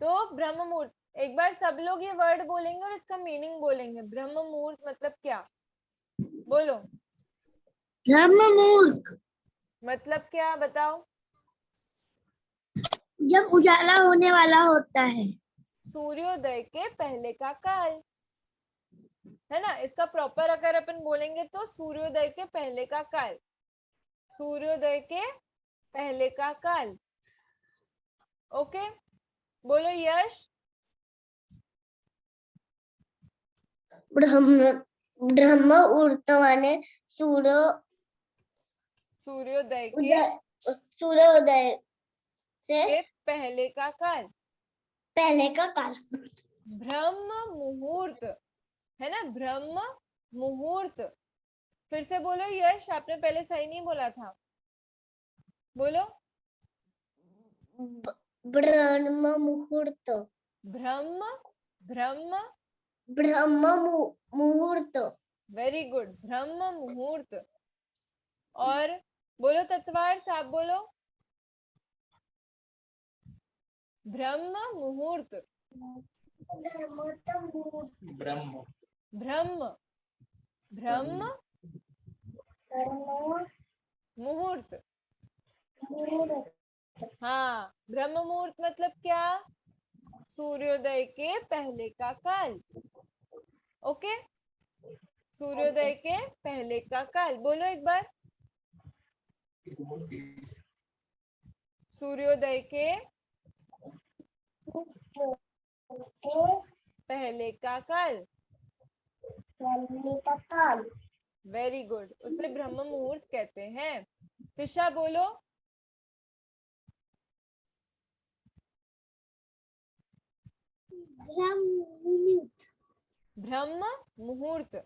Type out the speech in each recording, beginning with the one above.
तो ब्रह्म मुहूर्त, एक बार सब लोग ये वर्ड बोलेंगे और इसका मीनिंग बोलेंगे। ब्रह्म मुहूर्त मतलब क्या, बोलो। ब्रह्म मुहूर्त मतलब क्या बताओ। जब उजाला होने वाला होता है। सूर्योदय के पहले का काल, है ना। इसका प्रॉपर अगर अपन बोलेंगे तो सूर्योदय के पहले का काल, सूर्योदय के पहले का काल। ओके, बोलो यश। ब्रह्म ब्रह्म मुहूर्त माने सूर्योदय सूर्योदय से के पहले का काल, पहले का काल। ब्रह्म मुहूर्त, है ना, ब्रह्म मुहूर्त। फिर से बोलो यश, आपने पहले सही नहीं बोला था, बोलो। ब्रह्म मुहूर्त ब्रह्म, ब्रह्म, ब्रह्म मुहूर्त। वेरी गुड, ब्रह्म मुहूर्त। और बोलो तत्वार्थ, आप बोलो। ब्रह्म मुहूर्त, ब्रह्म ब्रह्म, ब्रह्म मुहूर्त। हाँ, ब्रह्म मुहूर्त मतलब क्या, सूर्योदय के पहले का काल। ओके, सूर्योदय के पहले का काल, बोलो एक बार। सूर्योदय के पहले का काल, वेरी गुड, उसे ब्रह्म मुहूर्त कहते हैं। तिशा बोलो। ब्रह्म मुहूर्त,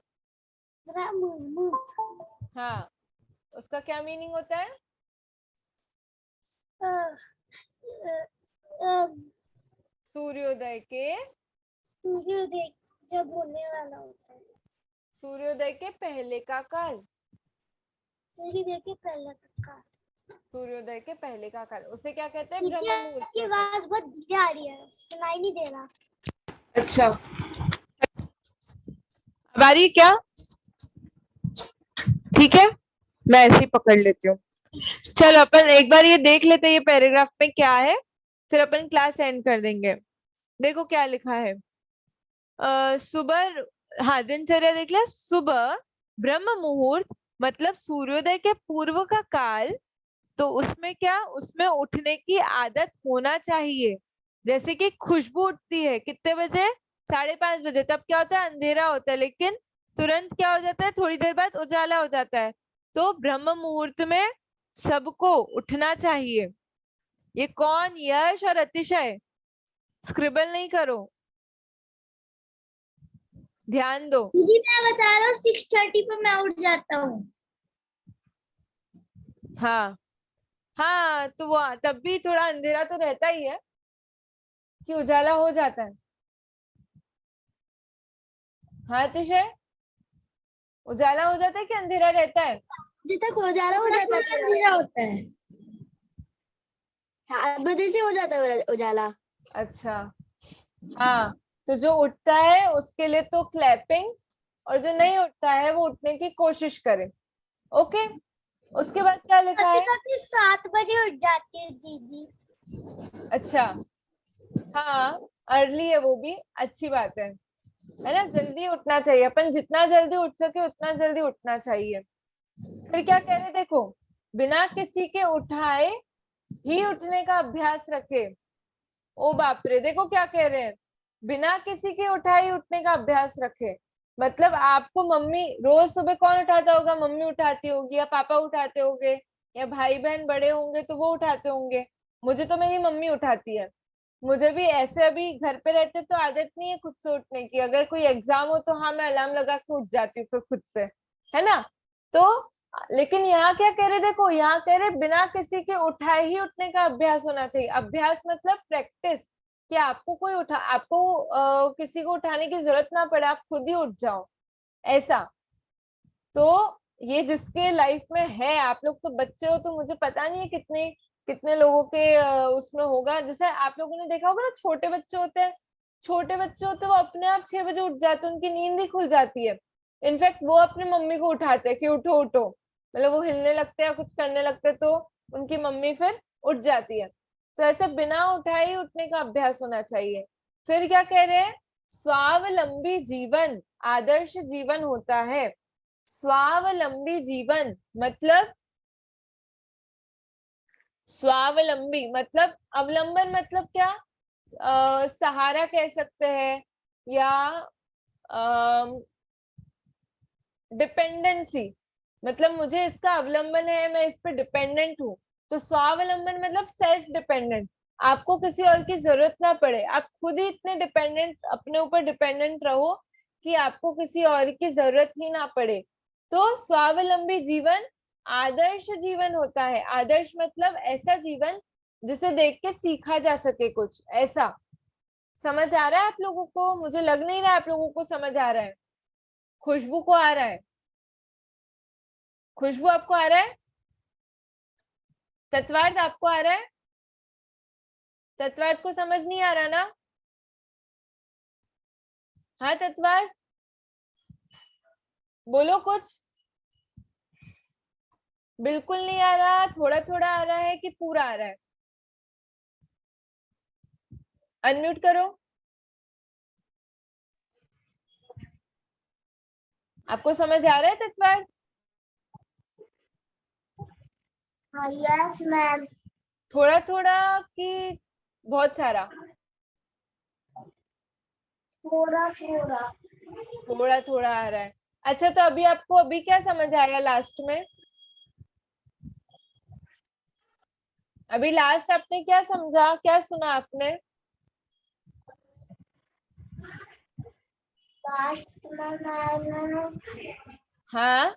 हाँ, उसका क्या मीनिंग होता है। सूर्योदय के, सूर्योदय जब होने वाला होता है, सूर्योदय के पहले का काल, सूर्योदय के पहले का काल, सूर्योदय के पहले का काल, उसे क्या कहते हैं, दीदी ब्रह्म मुहूर्त आपकी कहते हैं। आवाज बहुत धीरे आ रही है, सुनाई नहीं दे रहा। अच्छा, अब आ रही है क्या, ठीक है, मैं ऐसे ही पकड़ लेती हूँ। चलो अपन एक बार ये देख लेते हैं ये पैराग्राफ में क्या है, फिर अपन क्लास एंड कर देंगे। देखो क्या लिखा है। सुबह, हाँ, दिनचर्या देख लिया। सुबह ब्रह्म मुहूर्त मतलब सूर्योदय के पूर्व का काल। तो उसमें क्या, उसमें उठने की आदत होना चाहिए। जैसे कि खुशबू उठती है कितने बजे, 5:30 बजे, तब क्या होता है, अंधेरा होता है, लेकिन तुरंत क्या हो जाता है, थोड़ी देर बाद उजाला हो जाता है। तो ब्रह्म मुहूर्त में सबको उठना चाहिए। ये कौन, यश और अतिशय, स्क्रिबल नहीं करो, ध्यान दो। दीदी मैं बता रहा हूँ 6:30 पर मैं उठ जाता हूँ। हाँ हाँ, तो वो तब भी थोड़ा अंधेरा तो रहता ही है कि उजाला हो जाता है। हाँ अतिशय, उजाला हो जाता है कि अंधेरा रहता है। बजे तक उजाला हो जाता है, अंधेरा होता है। 7 बजे से हो जाता है उजाला। अच्छा, हाँ, तो जो उठता है उसके लिए तो क्लैपिंग्स, और जो नहीं उठता है वो उठने की कोशिश करे। ओके, उसके बाद क्या लिखा कभी है। कभी 7 बजे उठ जाती है दीदी। अच्छा, हाँ, अर्ली है वो भी, अच्छी बात है ना, जल्दी उठना चाहिए, अपन जितना जल्दी उठ सके उतना जल्दी उठना चाहिए। फिर क्या कह रहे, देखो, बिना किसी के उठाए ही उठने का अभ्यास रखे। ओ बाप रे, देखो क्या कह रहे हैं, बिना किसी के उठाए उठने का अभ्यास रखे। मतलब आपको मम्मी रोज सुबह कौन उठाता होगा, मम्मी उठाती होगी या पापा उठाते होंगे, या भाई बहन बड़े होंगे तो वो उठाते होंगे। मुझे तो मेरी मम्मी उठाती है। मुझे भी ऐसे अभी घर पे रहते तो आदत नहीं है खुद से उठने की, अगर कोई एग्जाम हो तो हाँ मैं अलार्म लगा के उठ जाती हूँ फिर खुद से, है ना। तो लेकिन यहाँ क्या कह रहे, देखो यहाँ कह रहे बिना किसी के उठाए ही उठने का अभ्यास होना चाहिए। अभ्यास मतलब प्रैक्टिस, कि आपको कोई उठा, आपको किसी को उठाने की जरूरत ना पड़े, आप खुद ही उठ जाओ, ऐसा। तो ये जिसके लाइफ में है, आप लोग तो बच्चे हो तो मुझे पता नहीं है कितने कितने लोगों के उसमें होगा। जैसे आप लोगों ने देखा होगा ना, छोटे बच्चे होते हैं, छोटे बच्चे होते हैं वो अपने आप 6 बजे उठ जाते हैं, उनकी नींद ही खुल जाती है। इनफैक्ट वो अपनी मम्मी को उठाते हैं कि उठो उठो, मतलब वो हिलने लगते हैं, कुछ करने लगते हैं, तो उनकी मम्मी फिर उठ जाती है। तो ऐसे बिना उठाए ही उठने का अभ्यास होना चाहिए। फिर क्या कह रहे हैं, स्वावलंबी जीवन आदर्श जीवन होता है। स्वावलंबी जीवन मतलब, स्वावलंबी मतलब अवलंबन मतलब क्या, सहारा कह सकते हैं, या डिपेंडेंसी, मतलब मुझे इसका अवलंबन है, मैं इस पर डिपेंडेंट हूँ। तो स्वावलंबन मतलब सेल्फ डिपेंडेंट, आपको किसी और की जरूरत ना पड़े, आप खुद ही इतने डिपेंडेंट, अपने ऊपर डिपेंडेंट रहो कि आपको किसी और की जरूरत ही ना पड़े। तो स्वावलंबी जीवन आदर्श जीवन होता है। आदर्श मतलब ऐसा जीवन जिसे देख के सीखा जा सके कुछ ऐसा। समझ आ रहा है आप लोगों को? मुझे लग नहीं रहा है आप लोगों को समझ आ रहा है। खुशबू को आ रहा है? खुशबू आपको आ रहा है? तत्वार्थ आपको आ रहा है? तत्वार्थ को समझ नहीं आ रहा ना? हाँ तत्वार्थ, बोलो कुछ। बिल्कुल नहीं आ रहा, थोड़ा थोड़ा आ रहा है कि पूरा आ रहा है? अनम्यूट करो। आपको समझ आ रहा है तत्वार्थ? हाँ यस मैम। थोड़ा थोड़ा कि बहुत सारा? थोड़ा थोड़ा। थोड़ा थोड़ा आ रहा है। अच्छा, तो अभी आपको अभी क्या समझ आया लास्ट में? अभी लास्ट आपने क्या समझा, क्या सुना आपने? लास्ट में मैंने हाँ,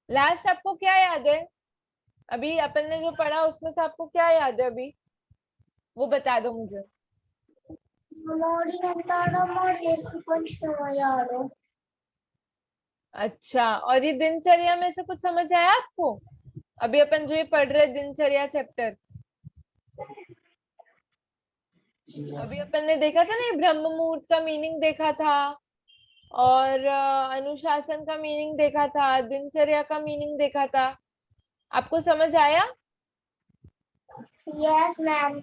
लास्ट आपको क्या याद है? अभी अपन ने जो पढ़ा उसमें से आपको क्या याद है अभी, वो बता दो मुझे। ನೋಡಿ ಅಂತಾಡ ಮಾಡಿ ಕೊಂಚ ಯಾರು अच्छा, और ये दिनचर्या में से कुछ समझ आया आपको? अभी अपन जो ये पढ़ रहे हैं, दिनचर्या चैप्टर, अभी अपन ने देखा था ना, ये ब्रह्म मुहूर्त का मीनिंग देखा था, और अनुशासन का मीनिंग देखा था, दिनचर्या का मीनिंग देखा था। आपको समझ आया? Yes ma'am.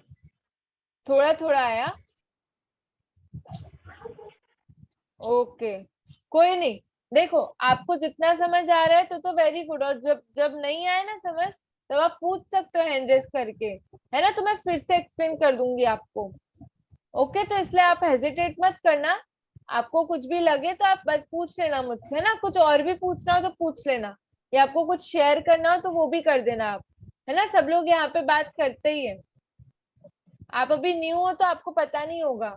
थोड़ा थोड़ा आया? ओके, कोई नहीं। देखो, आपको जितना समझ आ रहा है तो वेरी गुड, और जब जब नहीं आए ना समझ, तब आप पूछ सकते हो हैंड रेस करके, है ना? तो मैं फिर से एक्सप्लेन कर दूंगी आपको। ओके, तो इसलिए आप हेजिटेट मत करना। आपको कुछ भी लगे तो आप बस पूछ लेना मुझसे, है ना? कुछ और भी पूछना हो तो पूछ लेना, या आपको कुछ शेयर करना हो तो वो भी कर देना आप, है ना? सब लोग यहाँ पे बात करते ही है। आप अभी न्यू हो तो आपको पता नहीं होगा,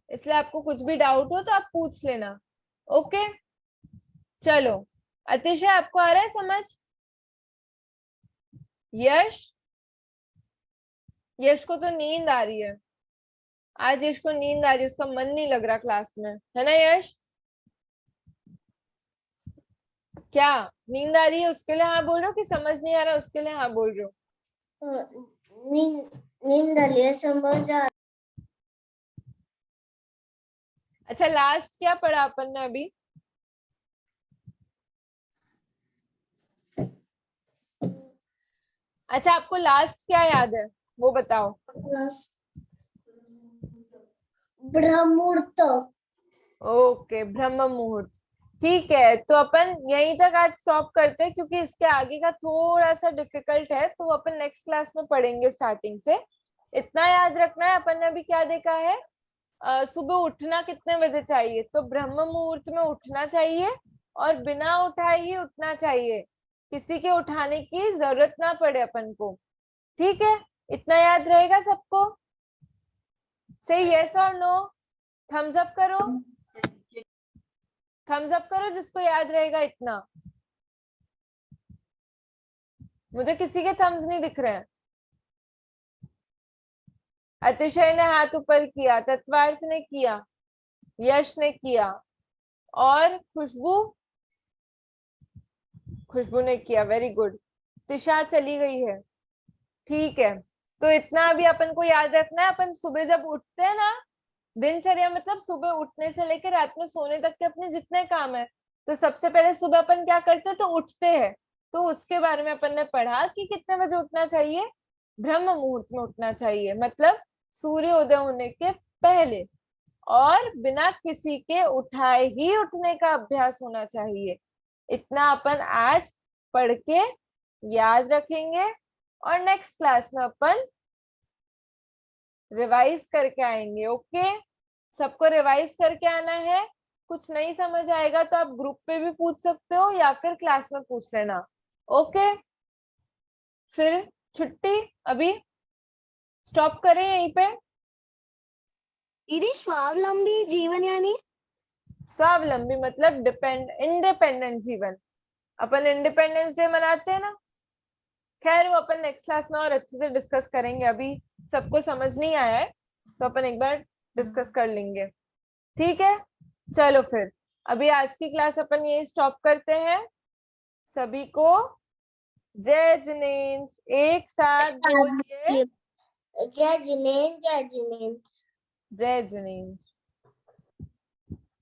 इसलिए आपको कुछ भी डाउट हो तो आप पूछ लेना। ओके, चलो। अतिशय आपको आ रहा है समझ? यश, यश को तो नींद आ रही है, आज यश को नींद आ रही है, उसका मन नहीं लग रहा क्लास में, है ना यश? क्या नींद आ रही है उसके लिए हाँ बोल रहे हो, कि समझ नहीं आ रहा उसके लिए हाँ बोल रहे हो? नींदलिए समझ आ अच्छा, लास्ट क्या पढ़ा अपन ने अभी? अच्छा, आपको लास्ट क्या याद है वो बताओ। ब्रह्ममुहूर्त। ओके, ब्रह्म मुहूर्त। ठीक है, तो अपन यहीं तक आज स्टॉप करते हैं, क्योंकि इसके आगे का थोड़ा सा डिफिकल्ट है, तो अपन नेक्स्ट क्लास में पढ़ेंगे स्टार्टिंग से। इतना याद रखना है, अपन ने अभी क्या देखा है, सुबह उठना कितने बजे चाहिए, तो ब्रह्म मुहूर्त में उठना चाहिए, और बिना उठाए ही उठना चाहिए, किसी के उठाने की जरूरत ना पड़े अपन को। ठीक है, इतना याद रहेगा सबको? से यस और नो, थम्स अप करो, थम्स अप करो जिसको याद रहेगा इतना। मुझे किसी के थम्स नहीं दिख रहे हैं। अतिशय ने हाथ ऊपर किया, तत्वार्थ ने किया, यश ने किया, और खुशबू, खुशबू ने किया, वेरी गुड। तिशा चली गई है, ठीक है। तो इतना अभी अपन को याद रखना है, अपन सुबह जब उठते हैं ना, दिनचर्या मतलब सुबह उठने से लेकर रात में सोने तक के अपने जितने काम है, तो सबसे पहले सुबह अपन क्या करते हैं, तो उठते हैं। तो उसके बारे में अपन ने पढ़ा कि कितने बजे उठना चाहिए, ब्रह्म मुहूर्त में उठना चाहिए, मतलब सूर्योदय होने के पहले, और बिना किसी के उठाए ही उठने का अभ्यास होना चाहिए। इतना अपन आज पढ़ के याद रखेंगे, और नेक्स्ट क्लास में अपन रिवाइज करके आएंगे। ओके, सबको रिवाइज करके आना है। कुछ नहीं समझ आएगा तो आप ग्रुप पे भी पूछ सकते हो या फिर क्लास में पूछ लेना। ओके, फिर छुट्टी, अभी स्टॉप करें यहीं पे। दीदी स्वावलंबी जीवन यानी? स्वावलंबी मतलब इंडिपेंडेंट जीवन। अपन इंडिपेंडेंस डे मनाते हैं ना, खैर वो अपन नेक्स्ट क्लास में और अच्छे से डिस्कस करेंगे। अभी सबको समझ नहीं आया है तो अपन एक बार डिस्कस कर लेंगे, ठीक है। चलो फिर अभी आज की क्लास अपन यही स्टॉप करते हैं। सभी को जय जिनेन्द्र, एक साथ बोलिए जय जिनेन्द्र, जय जिनेन्द्र। जय जिनेन्द्र।